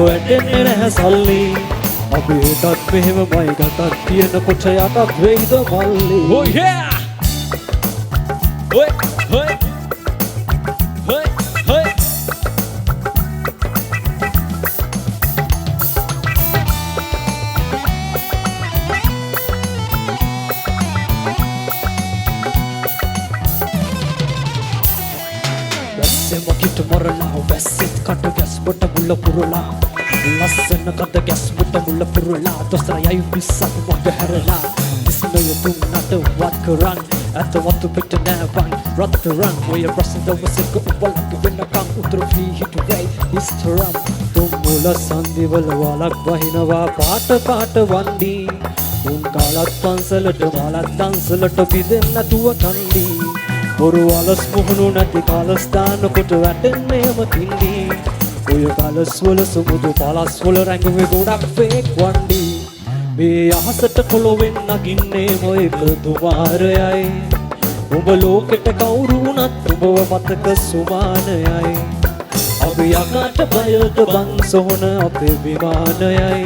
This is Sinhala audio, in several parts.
වැටෙන්නේ නැහැ සල්ලි අපි හිතත් මෙහෙමමයි ගතක් තියෙන කොට යටත් වෙයිද මල්ලි Oh yeah! Hey, hey, hey, hey. වැස්සෙම කිට මොරලා වැස්සෙත් කට ගැස් බොට මුල්ල පුරලා ලස්සන කත ගැස් බොට මුල්ල පුරලා දොස්තර යයි පිස්සක් මග හැරලා ඉස්නය තුන්නට වත් කරන් ඇත වතු පිට නෑවන් රත්තරන් ඔය ප්‍රසිද්ධ වසක උපලක් වෙනකම් උතුරු ෆී හිටුවයි ඉස්තරම් තුම්මුල සන්දිවල වලක් වහිනවා පාට පාට වන්දි උන් කාලත් පන්සලට මාලත් දන්සලට පිදෙන්න නැතුව කන්දි බොරු අලස් මුහුණු නැති කාලස්ථාන කොට වැටෙන්නේම තින්දි ඔය කාලස් වල සුමුදු පලස් වල රැඟුවේ ගොඩක් ෆේක් වන්දි මේ අහසට පොළොවෙන් නගින්නේ මොයි ප්‍රතුමාරයයි ඔබ ලෝකෙට කවුරු වුණත් ඔබව මතක සුමානයයි අපි යකාට බයට බං සොහන අපේ විමානයයි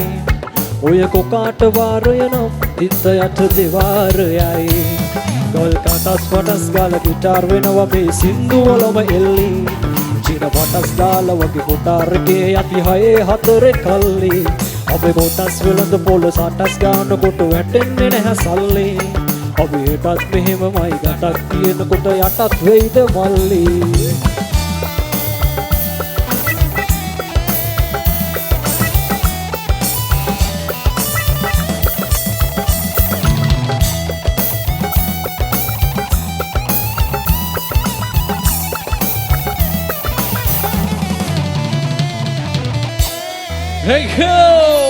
ඔය කොකාට වාරය නම් තිත්ත යට දෙවාරයයි ගල් කටස් වටස් ගාල ගිටාර් වෙනවා මේ සින්දුවලම එල්ලි චින වටස් ගාල වගේ කොටාරගේ යති හයේ හතරේ කල්ලි අපේ කොටස් වෙළඳ පොළ සටස් ගාන කොට වැටෙන්නේ නැහැ සල්ලි අපි හිතත් මෙහෙමමයි ගටක් තියෙන කොට යටත් වෙයිද මල්ලි Hey ho!